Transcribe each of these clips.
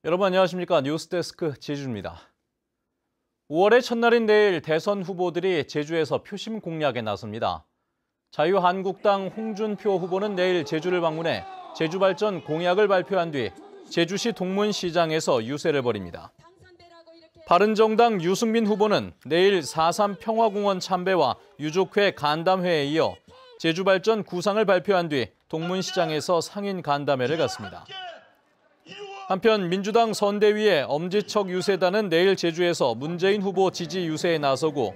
여러분 안녕하십니까? 뉴스데스크 지주입니다. 5월의 첫날인 내일 대선 후보들이 제주에서 표심 공략에 나섭니다. 자유한국당 홍준표 후보는 내일 제주를 방문해 제주발전 공약을 발표한 뒤 제주시 동문시장에서 유세를 벌입니다. 바른정당 유승민 후보는 내일 4.3 평화공원 참배와 유족회 간담회에 이어 제주발전 구상을 발표한 뒤 동문시장에서 상인 간담회를 갖습니다. 한편 민주당 선대위의 엄지척 유세단은 내일 제주에서 문재인 후보 지지 유세에 나서고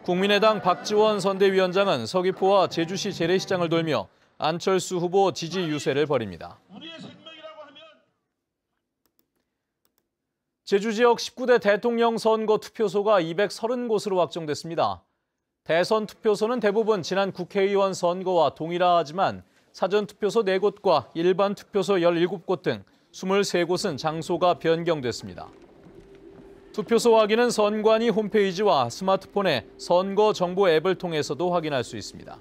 국민의당 박지원 선대위원장은 서귀포와 제주시 재래시장을 돌며 안철수 후보 지지 유세를 벌입니다. 제주 지역 19대 대통령 선거 투표소가 230곳으로 확정됐습니다. 대선 투표소는 대부분 지난 국회의원 선거와 동일하지만 사전 투표소 4곳과 일반 투표소 17곳 등 23곳은 장소가 변경됐습니다. 투표소 확인은 선관위 홈페이지와 스마트폰의 선거 정보 앱을 통해서도 확인할 수 있습니다.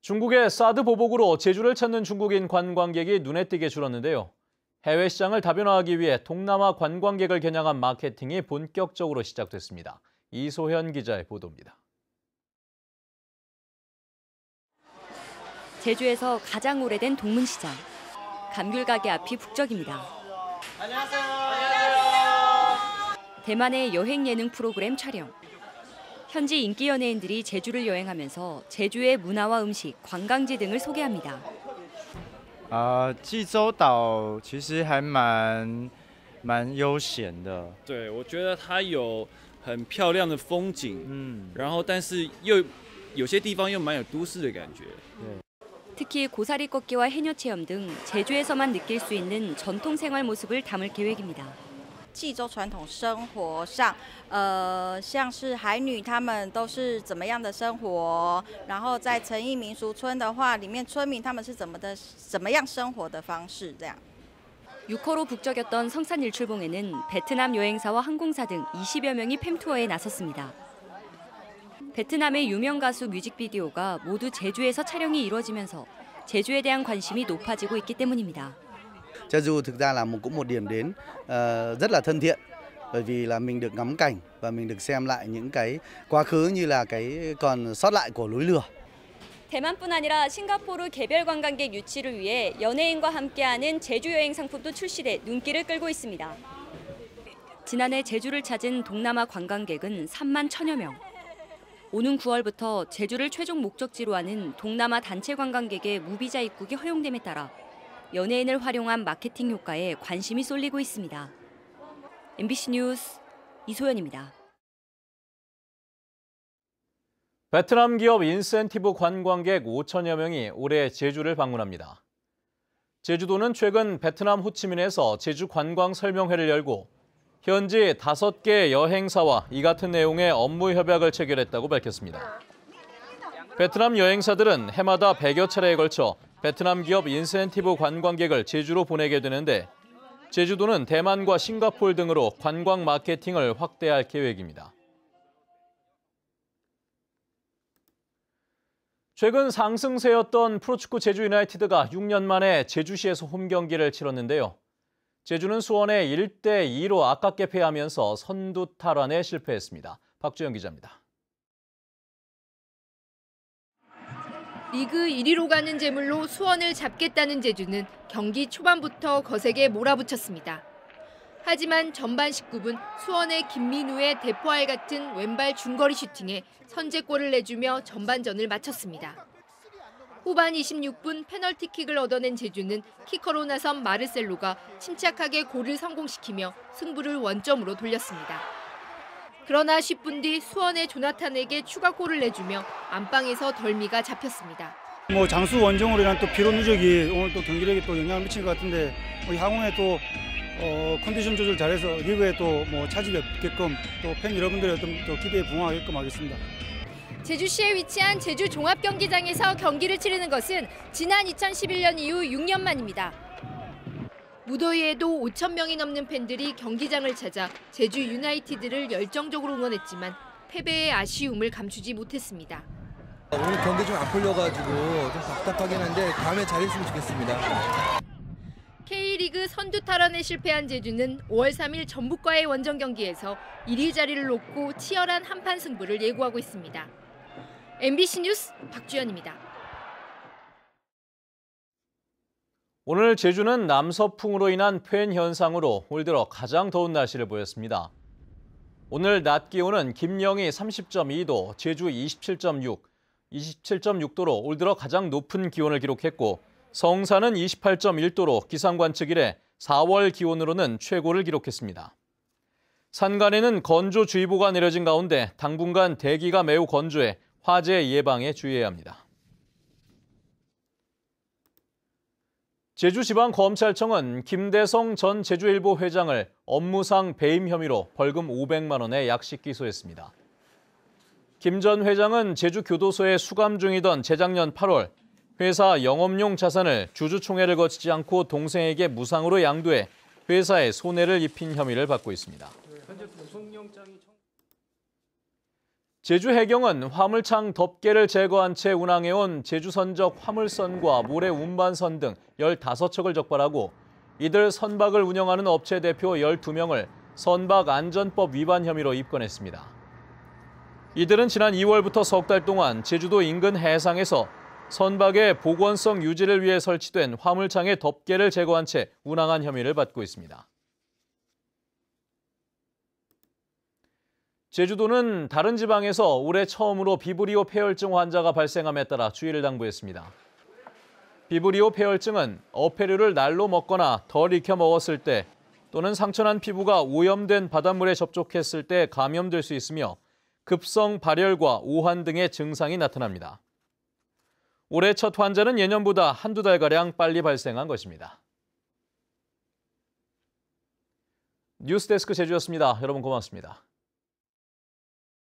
중국의 사드 보복으로 제주를 찾는 중국인 관광객이 눈에 띄게 줄었는데요. 해외 시장을 다변화하기 위해 동남아 관광객을 겨냥한 마케팅이 본격적으로 시작됐습니다. 이소현 기자의 보도입니다. 제주에서 가장 오래된 동문시장. 감귤가게 앞이 북적입니다. 안녕하세요. 대만의 여행 예능 프로그램 촬영. 현지 인기 연예인들이 제주를 여행하면서 제주의 문화와 음식, 관광지 등을 소개합니다. 济州岛其实还蛮悠闲的。对，我觉得它有很漂亮的风景，然后但是又有些地方又蛮有都市的感觉。 특히 고사리 꺾기와 해녀 체험 등 제주에서만 느낄 수 있는 전통 생활 모습을 담을 계획입니다. 济州传统生活上，像是海女她们都是怎么样的生活，然后在诚义民俗村的话，里面村民他们是怎么样生活的方式这样。 6호로 북적였던 성산일출봉에는 베트남 여행사와 항공사 등 20여 명이 팸투어에 나섰습니다. 베트남의 유명 가수 뮤직비디오가 모두 제주에서 촬영이 이루어지면서 제주에 대한 관심이 높아지고 있기 때문입니다. Jeju thực ra là cũng một điểm đến rất là thân thiện, bởi vì là mình được ngắm cảnh và mình được xem lại những cái quá khứ như là cái còn sót lại của núi lửa. 대만뿐 아니라 싱가포르 개별 관광객 유치를 위해 연예인과 함께하는 제주 여행 상품도 출시돼 눈길을 끌고 있습니다. 지난해 제주를 찾은 동남아 관광객은 3만 1천여 명. 오는 9월부터 제주를 최종 목적지로 하는 동남아 단체 관광객의 무비자 입국이 허용됨에 따라 연예인을 활용한 마케팅 효과에 관심이 쏠리고 있습니다. MBC 뉴스 이소연입니다. 베트남 기업 인센티브 관광객 5천여 명이 올해 제주를 방문합니다. 제주도는 최근 베트남 호치민에서 제주 관광 설명회를 열고 현지 5개 여행사와 이 같은 내용의 업무 협약을 체결했다고 밝혔습니다. 베트남 여행사들은 해마다 100여 차례에 걸쳐 베트남 기업 인센티브 관광객을 제주로 보내게 되는데 제주도는 대만과 싱가포르 등으로 관광 마케팅을 확대할 계획입니다. 최근 상승세였던 프로축구 제주 유나이티드가 6년 만에 제주시에서 홈 경기를 치렀는데요. 제주는 수원에 1대2로 아깝게 패하면서 선두 탈환에 실패했습니다. 박주영 기자입니다. 리그 1위로 가는 재물로 수원을 잡겠다는 제주는 경기 초반부터 거세게 몰아붙였습니다. 하지만 전반 19분 수원의 김민우의 대포알 같은 왼발 중거리 슈팅에 선제골을 내주며 전반전을 마쳤습니다. 후반 26분 페널티킥을 얻어낸 제주는 키커로 나선 마르셀로가 침착하게 골을 성공시키며 승부를 원점으로 돌렸습니다. 그러나 10분 뒤 수원의 조나탄에게 추가골을 내주며 안방에서 덜미가 잡혔습니다. 장수 원정으로 인한 또 피로 누적이 오늘 또 경기력에 또 영향을 미친 것 같은데 향후에 또 컨디션 조절 잘해서 리그에 또 차질이 없게끔 또 팬 여러분들의 어떤 또 기대에 부응하게끔 하겠습니다. 제주시에 위치한 제주 종합경기장에서 경기를 치르는 것은 지난 2011년 이후 6년 만입니다. 무더위에도 5천 명이 넘는 팬들이 경기장을 찾아 제주 유나이티드를 열정적으로 응원했지만 패배의 아쉬움을 감추지 못했습니다. 오늘 경기 좀 안 풀려가지고 좀 답답하긴 한데 다음에 잘했으면 좋겠습니다. 선두 탈환에 실패한 제주는 5월 3일 전북과의 원정 경기에서 1위 자리를 놓고 치열한 한판 승부를 예고하고 있습니다. MBC 뉴스 박주연입니다. 오늘 제주는 남서풍으로 인한 폐인 현상으로 올 들어 가장 더운 날씨를 보였습니다. 오늘 낮 기온은 김영이 30.2도, 제주 27.6도로 올 들어 가장 높은 기온을 기록했고 성산은 28.1도로 기상관측 이래 4월 기온으로는 최고를 기록했습니다. 산간에는 건조주의보가 내려진 가운데 당분간 대기가 매우 건조해 화재 예방에 주의해야 합니다. 제주지방검찰청은 김대성 전 제주일보 회장을 업무상 배임 혐의로 벌금 500만 원에 약식 기소했습니다. 김 전 회장은 제주교도소에 수감 중이던 재작년 8월 회사 영업용 자산을 주주총회를 거치지 않고 동생에게 무상으로 양도해 회사에 손해를 입힌 혐의를 받고 있습니다. 제주해경은 화물창 덮개를 제거한 채 운항해온 제주선적 화물선과 모래 운반선 등 15척을 적발하고 이들 선박을 운영하는 업체 대표 12명을 선박안전법 위반 혐의로 입건했습니다. 이들은 지난 2월부터 석 달 동안 제주도 인근 해상에서 선박의 보건성 유지를 위해 설치된 화물창의 덮개를 제거한 채 운항한 혐의를 받고 있습니다. 제주도는 다른 지방에서 올해 처음으로 비브리오 폐혈증 환자가 발생함에 따라 주의를 당부했습니다. 비브리오 폐혈증은 어패류를 날로 먹거나 덜 익혀 먹었을 때 또는 상처난 피부가 오염된 바닷물에 접촉했을 때 감염될 수 있으며 급성 발열과 오한 등의 증상이 나타납니다. 올해 첫 환자는 예년보다 한두 달가량 빨리 발생한 것입니다. 뉴스데스크 제주였습니다. 여러분 고맙습니다.